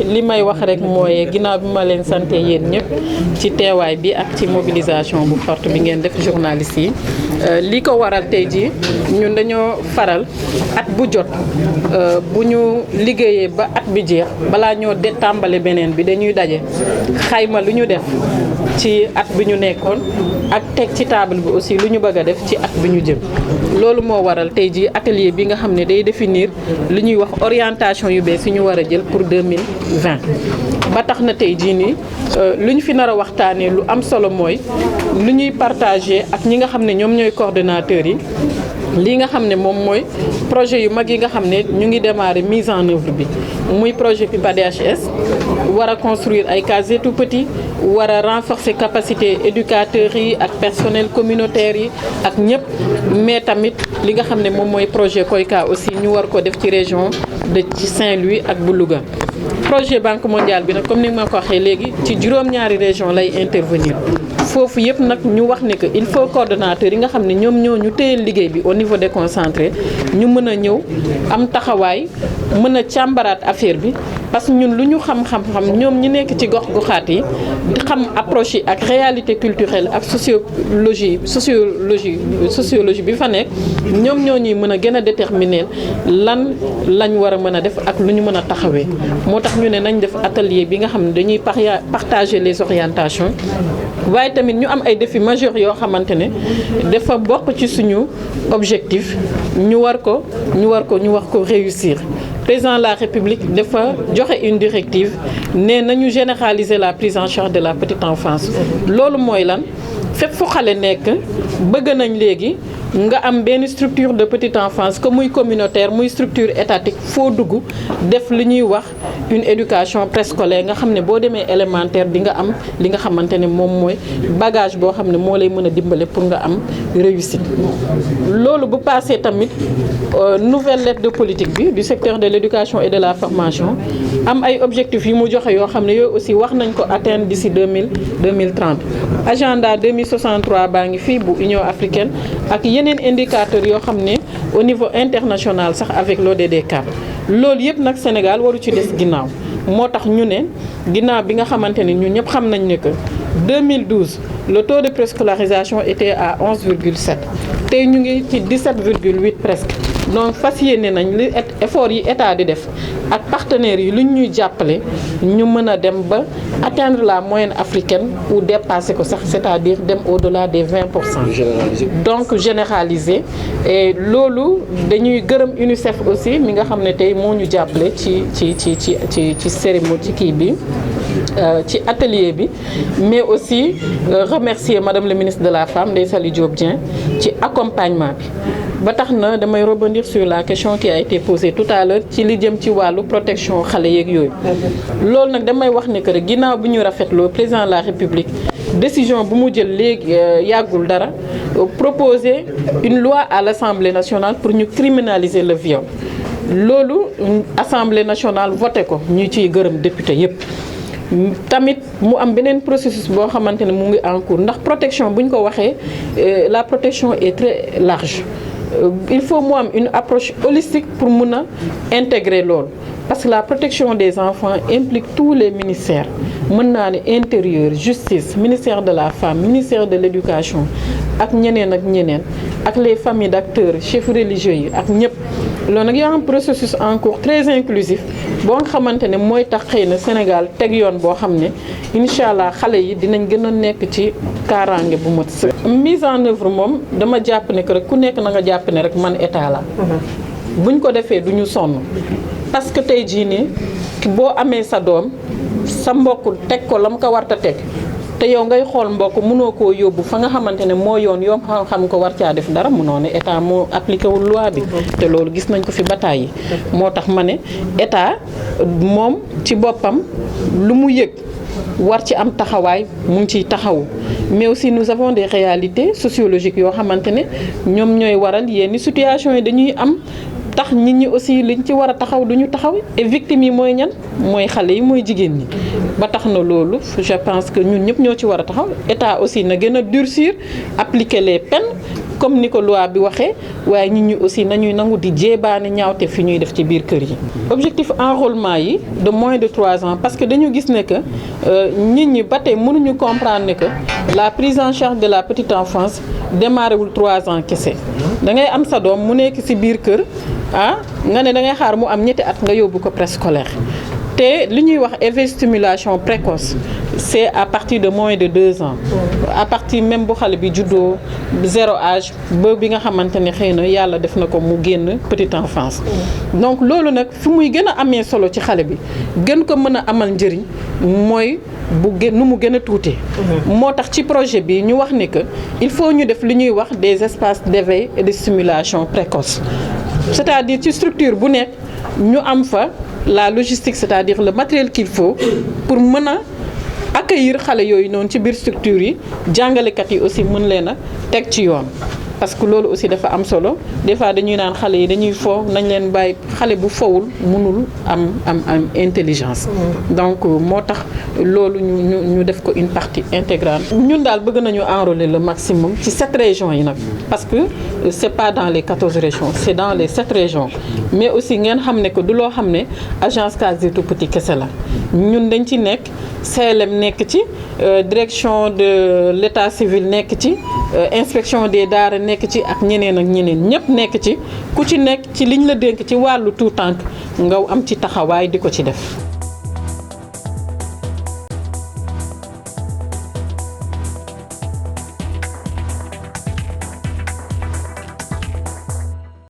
li may wax rek mooy ginnaaw bi ma leen sant yéen ñëpp ci teewaay bi ak ci mobilisation bu forte bi ngeen def journalistes yi li ko waral tey jii ñun dañoo faral at bu jot bu ñu liggéeyee ba at bi jeex balaa ñoo tàmbale beneen bi dañuy daje xayma lu ñu def ci at bi ñu nekkoon ak teg ci table bi aussi lu ñu bëgg a def ci at bi ñu jëm loolu moo waral tey jii atelier bi nga xam ne day définir li ñuy wax orientation yu bees yi ñu war a jël pour 2020 ba tax na tey jii nii lu ñu fi nar a waxtaanee lu am solo mooy lu ñuy partager ak ñi nga xam ne ñoom ñooy coordonnateurs yi lii nga xam ne moom mooy projet yu mag yi nga xam ne ñu ngi démarrer mise en œuvre bi muy projet PIPA DHS war a construire ay cases tout petits war a renforcer capacité éducateurs yi ak personnel communautaire yi ak ñëpp mais tamit li nga xam ne moom mooy projet KOICA aussi ñu war ko def ci région de ci Saint-Louis ak bu Louga. projet Banque mondiale bi nag comme ni ma ko waxee léegi ci juróom-ñaari région lay intervenir foofu yëpp nag ñu wax ne que il faut coordonnateurs yi nga xam ne ñoom ñoo ñu téyel liggéey bi au niveau déconcentré ñu mën a ñëw am taxawaay mën a càmbaraat affaire bi parce que ñun lu ñu xam-xam-xam ñoom ñi nekk ci gox-goxaat yi di xam approche yi ak réalité culturelle ak sociologie bi fa nekk ñoom ñoo ñuy mën a gën a déterminer lan lañ war a mën a def ak lu ñu mën a taxawee moo tax ñu ne nañ def atelier bi nga xam ne dañuy partager les orientations waaye tamit ñu am ay défis majeurs yoo xamante ne dafa bokk ci suñu objectif ñu war ko réussir. Président de la République dafa joxe une directive ne nañu généraliser la prise en charge de la petite enfance loolu mooy lan fépp fu xale nekk bëgg nañ léegi nga am benn structure de petite enfance que muy communautaire muy structure étatique foo dugg def li ñuy wax une éducation préscolaire nga xam ne boo demee élémentaire di nga am li nga xamante ne moom mooy bagage boo xam ne moo lay mën a dimbale pour nga am réussite. loolu bu passé tamit nouvelle lettre de politique bi du secteur de l'éducation et de la formation am ay objectifs yu mu joxe yoo xam ne yooyu aussi wax nañ ko atteindre d'ici 2030 agenda 2063 baa ngi fii bu Union africaine ak yeneen indicateurs yoo xam ne au niveau international sax avec l'ODD4 loolu yëpp nag Sénégal waru ci des ginnaaw moo tax ñu ne ginnaaw bi nga xamante ne ñun ñëpp xam nañ ne que 2012 le taux de préscolarisation était à 11,7 tey ñu ngi ci 17,8 presque donc fas yéene nañ li effort yi état di def ak partenaires yi lu ñuy jàppale ñu mën a dem ba atteindre la moyenne africaine ou dépasser ko sax c'est-à-dire dem au-delà des 20%. donc généraliser et loolu dañuy gërëm UNICEF aussi mi nga xam ne tey moo ñu jàppale ci cérémonie ci kii bi ci atelier bi mais aussi remercier madame le ministre de la femme Ndeye Saly Diop Dieng ci accompagnement bi ba tax na damay rebondir sur la question qui a été posée tout à l'heure ci li jëm ci wàllu protection xale yeeg yooyu loolu nag damay wax ne que rek ginnaaw bi ñu rafetloo président de la République décision bu mu jël léegi yàggul dara proposer une loi à l'Assemblée nationale pour ñu criminaliser le viol loolu Assemblée nationale voté ko ñu ciy gërëm député yépp tamit mu am beneen processus boo xamante ne mu ngi en cours ndax protection bu ñu ko waxee la protection est très large il faut mu am une approche holistique pour mun a intégrer loolu parce que la protection des enfants implique tous les ministères mën naa ne intérieur justice ministère de la femme ministère de l'éducation ak ñeneen ak les familles d'acteurs chefs religieux yi ak ñëpp loolu nag yaa am processus en cours très inclusif boo nga xamante ne mooy tax xëy na Sénégal teg yoon boo xam ne incha allah xale yi dinañ gën a nekk ci kaaraange bu mat sëkk. mise en œuvre moom dama jàpp ne que rek ku nekk na nga jàpp ne rek man état la buñ ko defee du ñu sonn parce que tey jii nii boo amee sa doom sa mbokk teg ko la mu ko warta teg te yow ngay xool mbokk mënoo koo yóbbu fa nga xamante ne moo yoon xam ko war caa def dara mënoo ne état moo appliqué wul loi bi te loolu gis nañ ko fi bataay yi moo tax ma ne état moom ci boppam lu mu yëg war ci am taxawaay mu ngi ciy taxawu mais aussi nous avons des réalités sociologiques yoo xamante ne ñoom ñooy waral yenn situation yi dañuy am tax nit ñi aussi liñ ci war a taxaw duñu taxaw et victimes yi mooy ñan mooy xale yi mooy jigéen ñi ba tax na loolu je pense que ñun ñëpp ñoo ci war a taxaw état aussi na gën a durcir appliquer les peines comme ni ko loi bi waxee waaye nit ñi aussi nañuy nangu di jéebaane ñaawte fi ñuy def ci biir kër yi. objectif enrôlement yi de moins de 3 ans parce que dañu gis ne que nit ñi ba tey mënuñu comprendre ne que la prise en charge de la petite enfance démarré wul 3 ans kese da ngay am sa doom mu nekk ci biir kër nga ne da ngay xaar mu am ñetti at nga yóbbu ko préscolaire. te li ñuy wax éveil stimulation précoce c'est à partir de moins de 2 ans à partir même bu xale bi juddoo 0 âge ba bi nga xamante ne xëy na yàlla def na ko mu génn petite enfance. donc loolu nag fi muy gën a amee solo ci xale bi gën ko mën a amal njëriñ mooy nu mu gën a tuute. moo tax ci projet bi ñu wax ne que il faut ñu def li ñuy wax des espaces d'éveil et de stimulation précoce c'est-à-dire ci structure bu nekk ñu am fa la logistique c'est-à-dire le matériel qu'il faut pour mën a accueillir xale yooyu noonu ci biir structure yi jàngalekat yi aussi mën leen a teg ci yoon. parce que loolu aussi dafa am solo des fois dañuy naan xale yi dañuy fo nañ leen bàyyi xale bu fowul mënul am intelligence. donc moo tax loolu ñu def ko une partie intégrante. ñun daal bëgg nañu enrôler le maximum ci 7 régions yi nag parce que c'est pas dans les 14 régions c'est dans les 7 régions mais aussi ngeen xam ne que du loo xam ne agence Case des Tout-Petits kese la ñun dañ ci nekk CLM nekk ci direction de l'état civil nekk ci inspection des daara nekk ci ak ñeneen ñëpp nekk ci ku ci nekk ci liñ la dénk ci wàllu tout tànk nga am ci taxawaay di ko ci def.